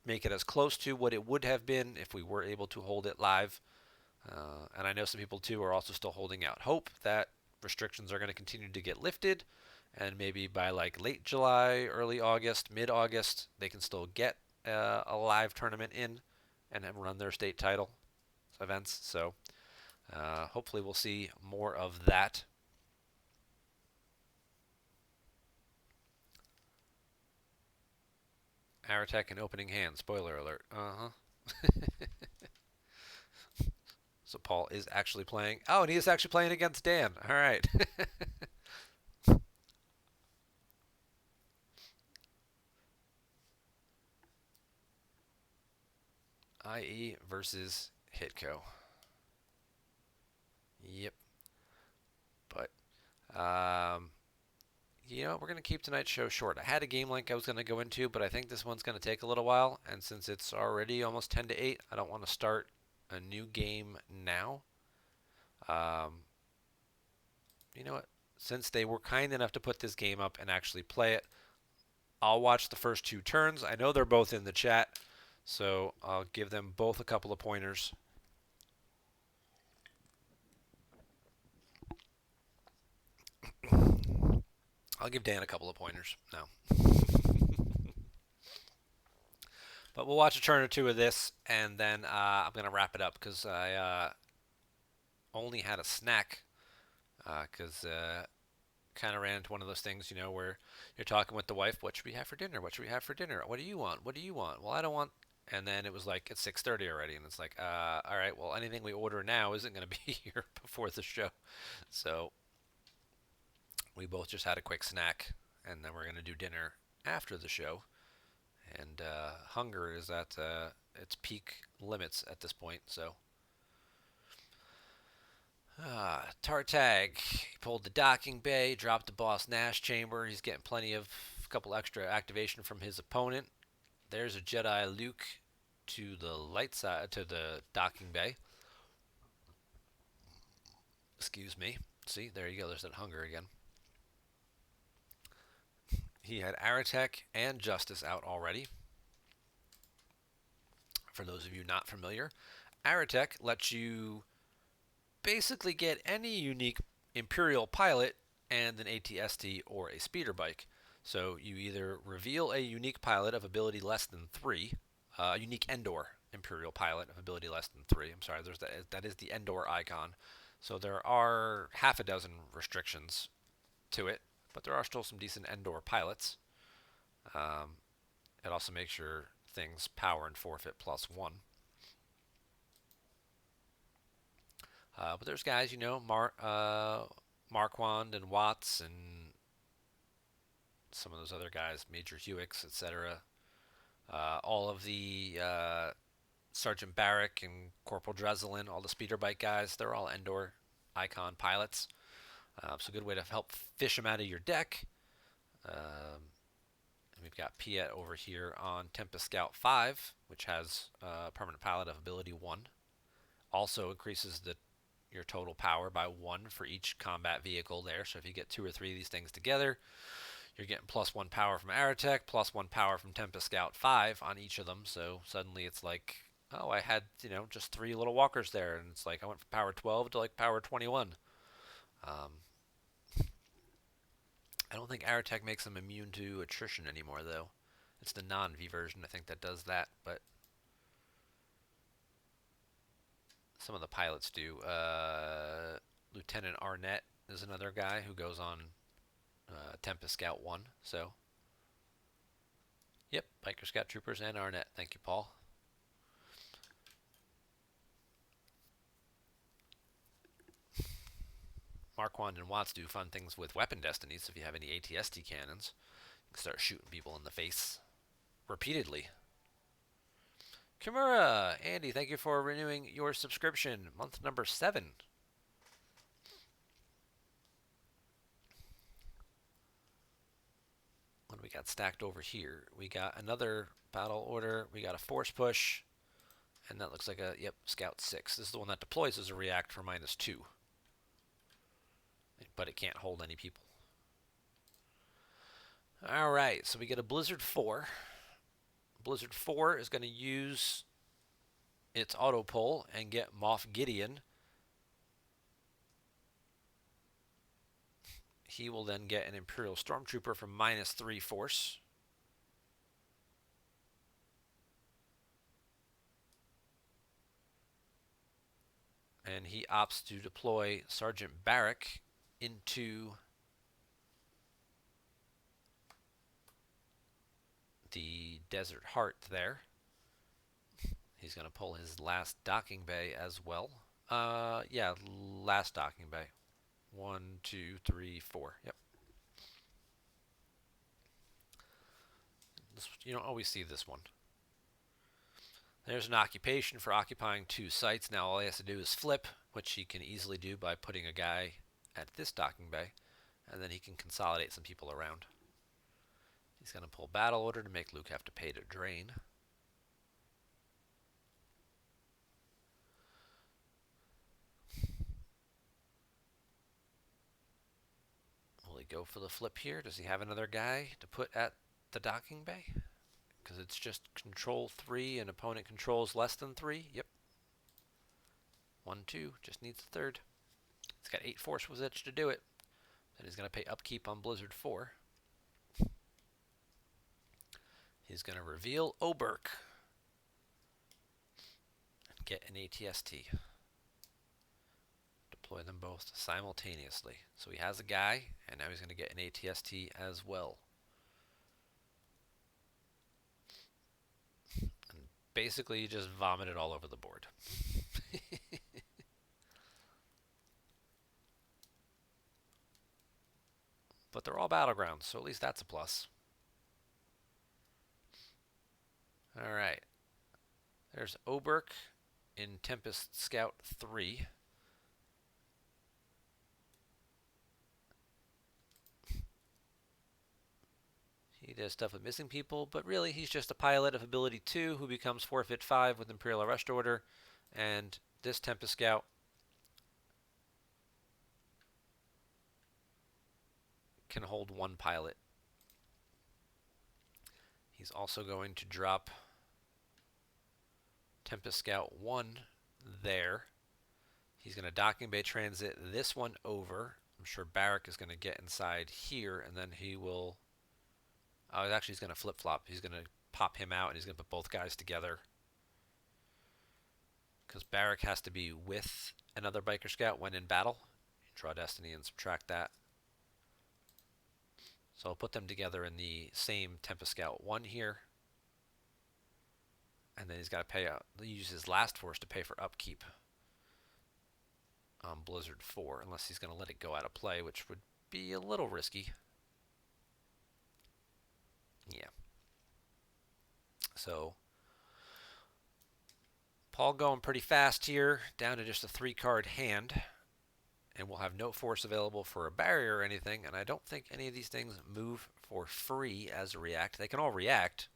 Speaker 1: make it as close to what it would have been if we were able to hold it live. And I know some people too are also still holding out hope that restrictions are going to continue to get lifted, and maybe by like late July, early August, mid August, they can still get a live tournament in and run their state title events. So hopefully we'll see more of that. Aratech and opening hand. Spoiler alert. Uh huh. So Paul is actually playing. Oh, and he is actually playing against Dan. All right. IE versus Hitco. Yep. But, we're going to keep tonight's show short. I had a game link I was going to go into, but I think this one's going to take a little while. And since it's already almost 10 to 8, I don't want to start a new game now. Um, you know what? Since they were kind enough to put this game up and actually play it, I'll watch the first two turns. I know they're both in the chat, so I'll give them both a couple of pointers. I'll give Dan a couple of pointers. No. But we'll watch a turn or two of this, and then I'm gonna wrap it up because I only had a snack because kind of ran into one of those things, where you're talking with the wife. What should we have for dinner? What should we have for dinner? What do you want? What do you want? Well, I don't want. And then it was like it's 6:30 already, and it's like, all right, well, anything we order now isn't going to be here before the show. So we both just had a quick snack, and then we're going to do dinner after the show. And hunger is at its peak limits at this point. So Tartag, he pulled the docking bay, dropped the Boss Nash chamber. He's getting plenty of a couple extra activation from his opponent. There's a Jedi Luke to the light side, to the docking bay. Excuse me. See, there you go. There's that hunger again. He had Aratek and Justice out already. For those of you not familiar, Aratek lets you basically get any unique Imperial pilot and an ATST or a speeder bike. So you either reveal a unique pilot of ability less than 3, a unique Endor Imperial pilot of ability less than 3. I'm sorry, that is the Endor icon. So there are half a dozen restrictions to it, but there are still some decent Endor pilots. It also makes your things power and forfeit +1. But there's guys, Marquand and Watts and some of those other guys, Major Hewicks, etc. All of the Sergeant Barrick and Corporal Dreselin, all the speeder bike guys, they're all Endor icon pilots. So a good way to help fish them out of your deck. And we've got Piet over here on Tempest Scout 5, which has permanent pilot of ability 1. Also increases your total power by 1 for each combat vehicle there. So if you get 2 or 3 of these things together, you're getting +1 power from Aratek, +1 power from Tempest Scout 5 on each of them. So suddenly it's like, oh, I had, just 3 little walkers there. And it's like I went from power 12 to like power 21. I don't think Aratek makes them immune to attrition anymore, though. It's the non-V version, I think, that does that. But some of the pilots do. Lieutenant Arnett is another guy who goes on Tempest Scout 1. So, yep, Biker Scout Troopers and Arnett. Thank you, Paul. Marquand and Watts do fun things with weapon destinies. So if you have any ATST cannons, you can start shooting people in the face repeatedly. Kimura, Andy, thank you for renewing your subscription. Month number 7. What do we got stacked over here? We got another battle order. We got a force push. And that looks like a, Scout 6. This is the one that deploys as a react for -2. But it can't hold any people. Alright, so we get a Blizzard 4. Blizzard 4 is going to use its auto pull and get Moff Gideon. He will then get an Imperial Stormtrooper from -3 force. And he opts to deploy Sergeant Barrick into the Desert Heart there. He's going to pull his last docking bay as well. Yeah, last docking bay. 1, 2, 3, 4. Yep. You don't always see this one. There's an occupation for occupying 2 sites. Now all he has to do is flip, which he can easily do by putting a guy at this docking bay, and then he can consolidate some people around. He's going to pull battle order to make Luke have to pay to drain. Will he go for the flip here? Does he have another guy to put at the docking bay? Because it's just control 3 and opponent controls less than 3. Yep. 1, 2. Just needs the 3rd. He's got 8 force with which to do it. Then he's going to pay upkeep on Blizzard 4. He's going to reveal Oberk. get an ATST. Deploy them both simultaneously. So he has a guy, and now he's going to get an ATST as well. And basically, you just vomit it all over the board. But they're all battlegrounds, so at least that's a plus. All right. There's Oberk in Tempest Scout 3. He does stuff with missing people, but really he's just a pilot of ability 2 who becomes forfeit 5 with Imperial Arrest Order. And this Tempest Scout can hold 1 pilot. He's also going to drop Tempest Scout 1 there. He's going to docking bay transit this one over. I'm sure Barrack is going to get inside here, and then he will... Oh, actually, he's going to flip-flop. He's going to pop him out, and he's going to put both guys together. Because Barrack has to be with another Biker Scout when in battle. Draw Destiny and subtract that. So I'll put them together in the same Tempest Scout 1 here. And then he's got to pay out. He'll use his last force to pay for upkeep on Blizzard 4, unless he's going to let it go out of play, which would be a little risky. Yeah. So Paul going pretty fast here, down to just a 3-card hand. And we'll have no force available for a barrier or anything, and I don't think any of these things move for free as a react. They can all react.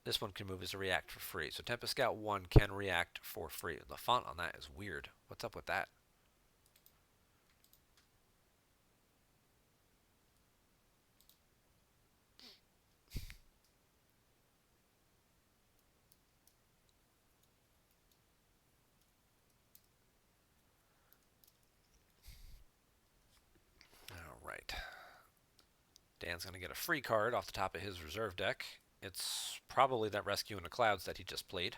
Speaker 1: This one can move as a react for free. So Tempest Scout 1 can react for free. The font on that is weird. What's up with that? Right. Dan's going to get a free card off the top of his reserve deck. It's probably that Rescue in the Clouds that he just played.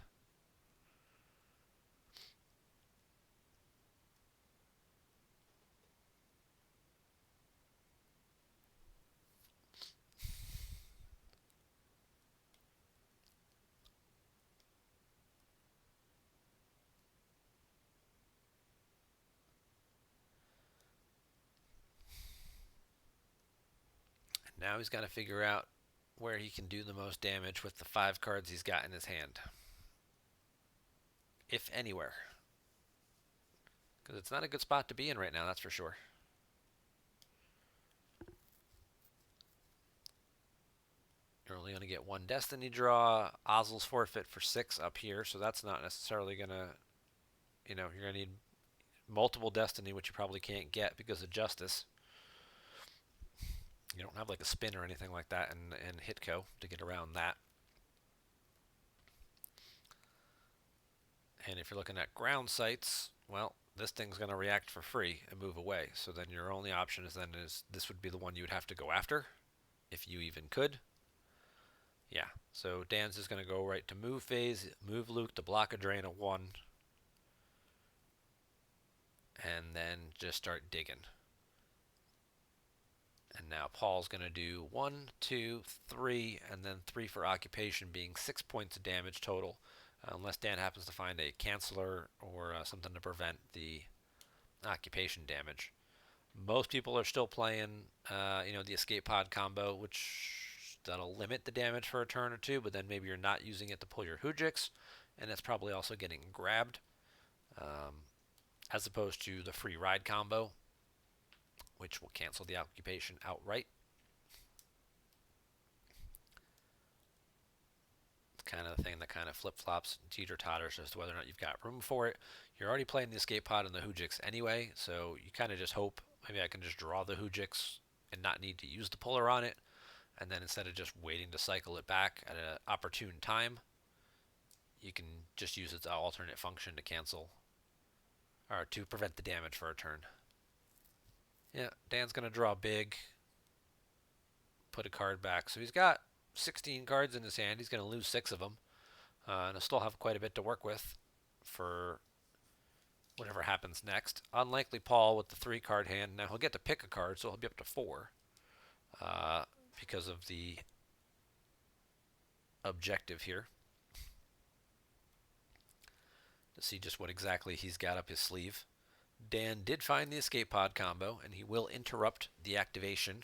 Speaker 1: Now he's got to figure out where he can do the most damage with the 5 cards he's got in his hand. If anywhere. Because it's not a good spot to be in right now, that's for sure. You're only going to get 1 Destiny draw. Ozzel's forfeit for 6 up here, so that's not necessarily going to... You know, you're going to need multiple Destiny, which you probably can't get because of Justice. You don't have like a spin or anything like that in Hitco to get around that. And if you're looking at ground sites, well, this thing's going to react for free and move away. So then your only option is this would be the one you would have to go after, if you even could. Yeah, so Dan's is going to go right to move phase, move Luke to block a drain of 1, and then just start digging. And now Paul's going to do 1, 2, 3, and then 3 for occupation, being 6 points of damage total, unless Dan happens to find a canceller or something to prevent the occupation damage. Most people are still playing, the escape pod combo, which that'll limit the damage for a turn or 2, but then maybe you're not using it to pull your Hujiks, and it's probably also getting grabbed, as opposed to the free ride combo, which will cancel the occupation outright. It's kind of the thing that kind of flip-flops and teeter-totters as to whether or not you've got room for it. You're already playing the escape pod and the Hujiks anyway, so you kind of just hope, maybe I can just draw the Hujiks and not need to use the puller on it, and then instead of just waiting to cycle it back at an opportune time, you can just use its alternate function to cancel, or to prevent the damage for a turn. Yeah, Dan's going to draw big, put a card back. So he's got 16 cards in his hand. He's going to lose 6 of them. And he'll still have quite a bit to work with for whatever happens next. Unlikely Paul with the 3-card hand. Now he'll get to pick a card, so he'll be up to 4 uh, because of the objective here to see just what exactly he's got up his sleeve. Dan did find the escape pod combo, and he will interrupt the activation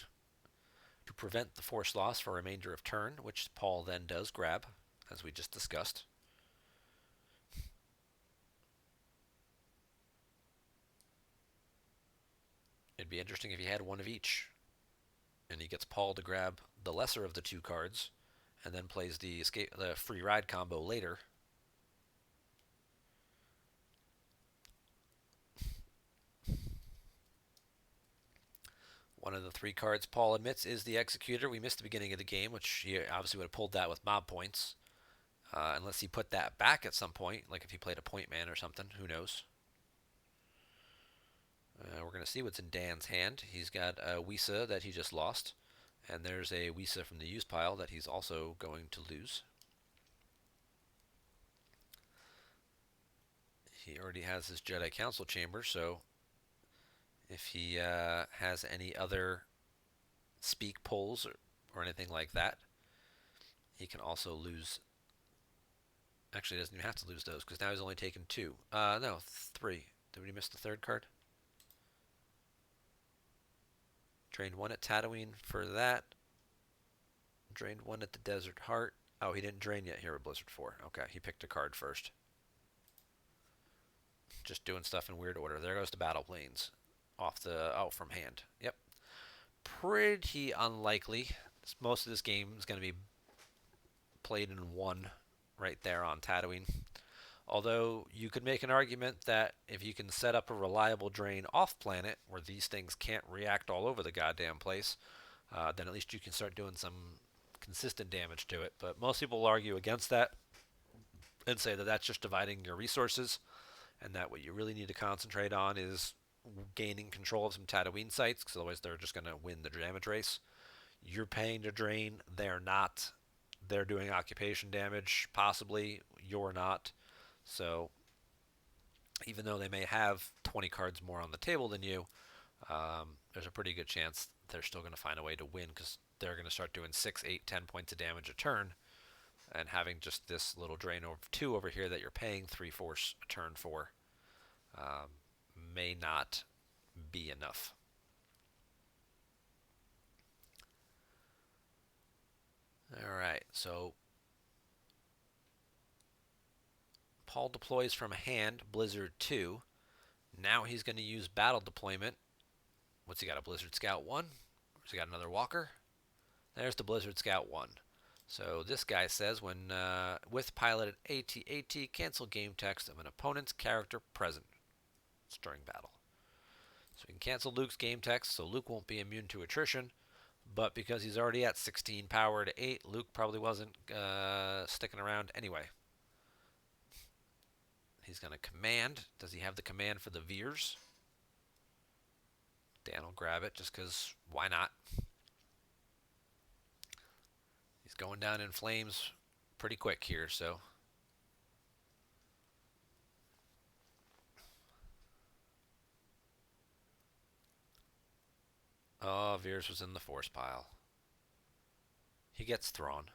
Speaker 1: to prevent the force loss for a remainder of turn, which Paul then does grab, as we just discussed. It'd be interesting if he had one of each, and he gets Paul to grab the lesser of the 2 cards, and then plays the free ride combo later. One of the 3 cards Paul admits is the Executor. We missed the beginning of the game, which he obviously would have pulled that with mob points. Unless he put that back at some point, like if he played a point man or something, who knows. We're going to see what's in Dan's hand. He's got a Wisa that he just lost, and there's a Wisa from the use pile that he's also going to lose. He already has his Jedi Council chamber, so if he has any other speak pulls or anything like that, he can also lose. Actually, he doesn't even have to lose those because now he's only taken 2. No, 3. Did we miss the 3rd card? Drained 1 at Tatooine for that. Drained 1 at the Desert Heart. Oh, he didn't drain yet here with Blizzard 4. Okay, he picked a card first. Just doing stuff in weird order. There goes the Battle Planes. From hand. Yep. Pretty unlikely. Most of this game is going to be played in 1 right there on Tatooine. Although you could make an argument that if you can set up a reliable drain off planet where these things can't react all over the goddamn place, then at least you can start doing some consistent damage to it. But most people will argue against that and say that that's just dividing your resources, and that what you really need to concentrate on is gaining control of some Tatooine sites, because otherwise they're just going to win the damage race. You're paying to drain, they're not. They're doing occupation damage, possibly. You're not. So even though they may have 20 cards more on the table than you, there's a pretty good chance they're still going to find a way to win, because they're going to start doing 6, 8, 10 points of damage a turn, and having just this little drain of 2 over here that you're paying 3 force a turn for may not be enough. Alright, so Paul deploys from hand Blizzard 2. Now he's going to use battle deployment. What's he got, a Blizzard Scout 1? Or has he got another Walker? There's the Blizzard Scout 1. So this guy says, when with piloted AT-AT, cancel game text of an opponent's character present. It's during battle. So we can cancel Luke's game text, so Luke won't be immune to attrition. But because he's already at 16 power to 8, Luke probably wasn't sticking around anyway. He's going to command. Does he have the command for the Veers? Dan will grab it just because why not? He's going down in flames pretty quick here, so. Oh, Veers was in the force pile. He gets Thrawn.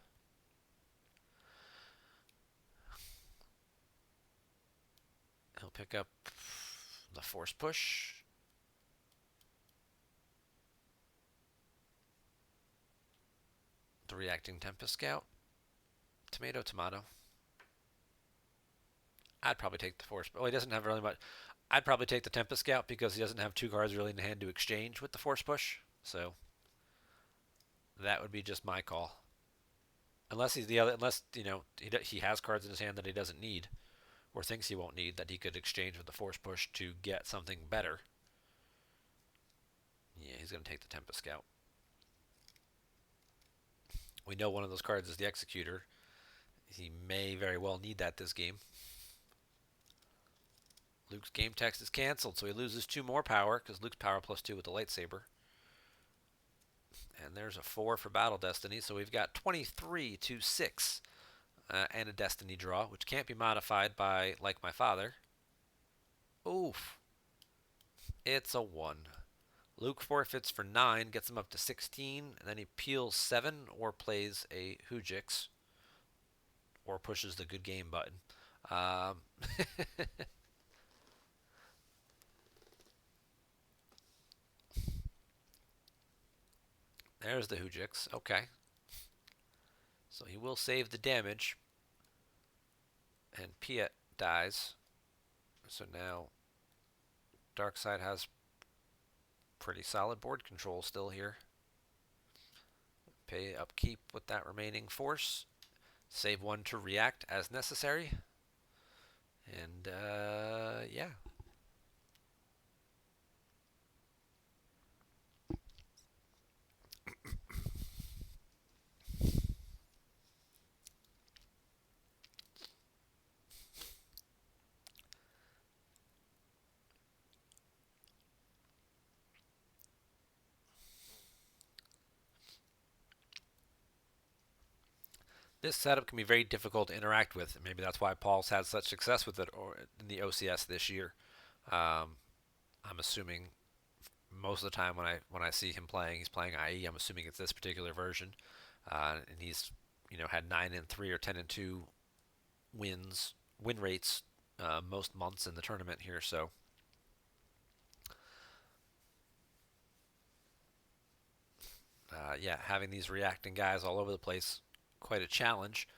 Speaker 1: He'll pick up the force push. The reacting Tempest Scout. Tomato, tomato. I'd probably take the force. Well, he doesn't have really much. I'd probably take the Tempest Scout because he doesn't have 2 cards really in hand to exchange with the force push. So that would be just my call. Unless he's the other, unless he has cards in his hand that he doesn't need, or thinks he won't need, that he could exchange with the force push to get something better. Yeah, he's going to take the Tempest Scout. We know one of those cards is the Executor. He may very well need that this game. Luke's game text is canceled, so he loses 2 more power, because Luke's power +2 with the lightsaber. And there's a 4 for Battle Destiny, so we've got 23 to 6 and a destiny draw, which can't be modified by, like my father. Oof. It's a 1. Luke forfeits for 9, gets him up to 16, and then he peels 7 or plays a Hoojix or pushes the good game button. Um, there's the Hoojix. Okay. So he will save the damage, and Piet dies. So now Darkside has pretty solid board control still here. Pay upkeep with that remaining force. Save 1 to react as necessary. And, yeah. This setup can be very difficult to interact with. Maybe that's why Paul's had such success with it or in the OCS this year. Um, I'm assuming most of the time when I see him playing, he's playing IE. I'm assuming it's this particular version, and he's had 9-3 or 10-2 win rates most months in the tournament here. So yeah, having these reacting guys all over the place, quite a challenge.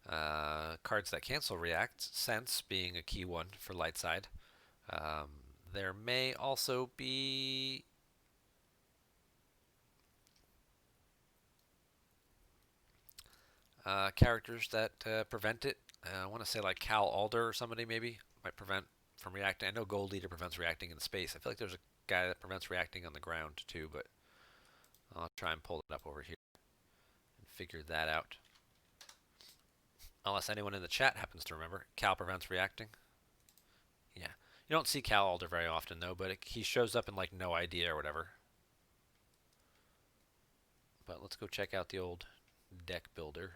Speaker 1: Cards that cancel react, Sense being a key one for light side. Um, there may also be characters that prevent it. I want to say like Cal Alder or somebody maybe might prevent from reacting. I know Gold Leader prevents reacting in space. I feel like there's a guy that prevents reacting on the ground too, but I'll try and pull it up over here and figure that out. Unless anyone in the chat happens to remember. Cal prevents reacting. Yeah. You don't see Cal Alder very often though, but he shows up in like No Idea or whatever. But let's go check out the old deck builder.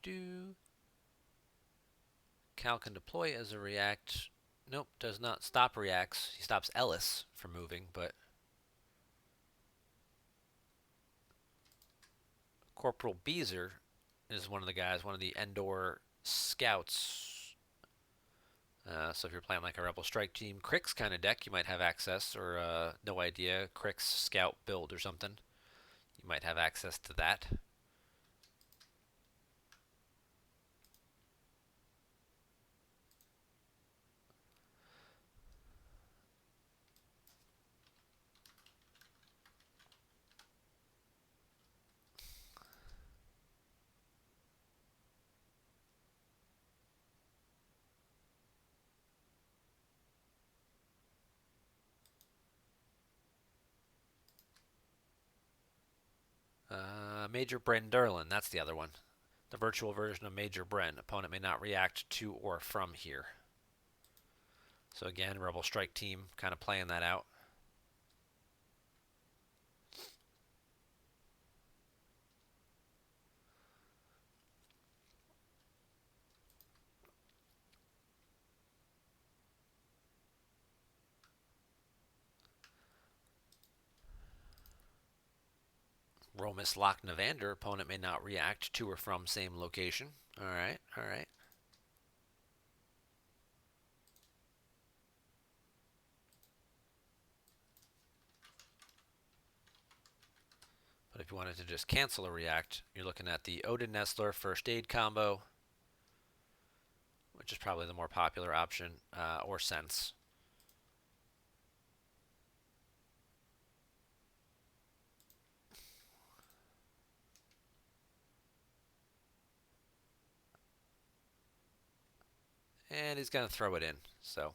Speaker 1: Do. Cal can deploy as a react. Nope, does not stop reacts. He stops Ellis from moving, but Corporal Beezer is one of the guys, one of the Endor scouts. So if you're playing like a Rebel Strike Team Crix kind of deck, you might have access, or No Idea, Crix Scout build or something. You might have access to that. Major Bren Durlin, that's the other one. The virtual version of Major Bren. Opponent may not react to or from here. So again, Rebel Strike Team kind of playing that out. Romus Loch Navander, opponent may not react to or from same location. Alright, alright. But if you wanted to just cancel a react, you're looking at the Odin Nestler First Aid combo, which is probably the more popular option, or Sense. And he's going to throw it in. So,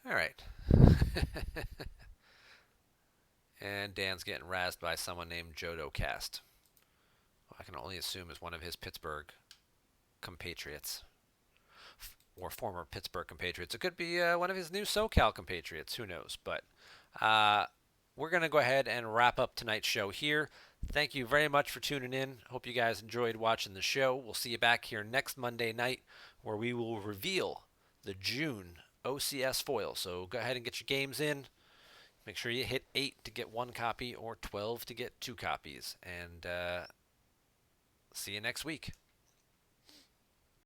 Speaker 1: alright. And Dan's getting razzed by someone named Jodo Cast. I can only assume is one of his Pittsburgh compatriots. or former Pittsburgh compatriots. It could be one of his new SoCal compatriots. Who knows? But uh, we're going to go ahead and wrap up tonight's show here. Thank you very much for tuning in. Hope you guys enjoyed watching the show. We'll see you back here next Monday night where we will reveal the June OCS foil. So go ahead and get your games in. Make sure you hit 8 to get 1 copy or 12 to get 2 copies. And see you next week.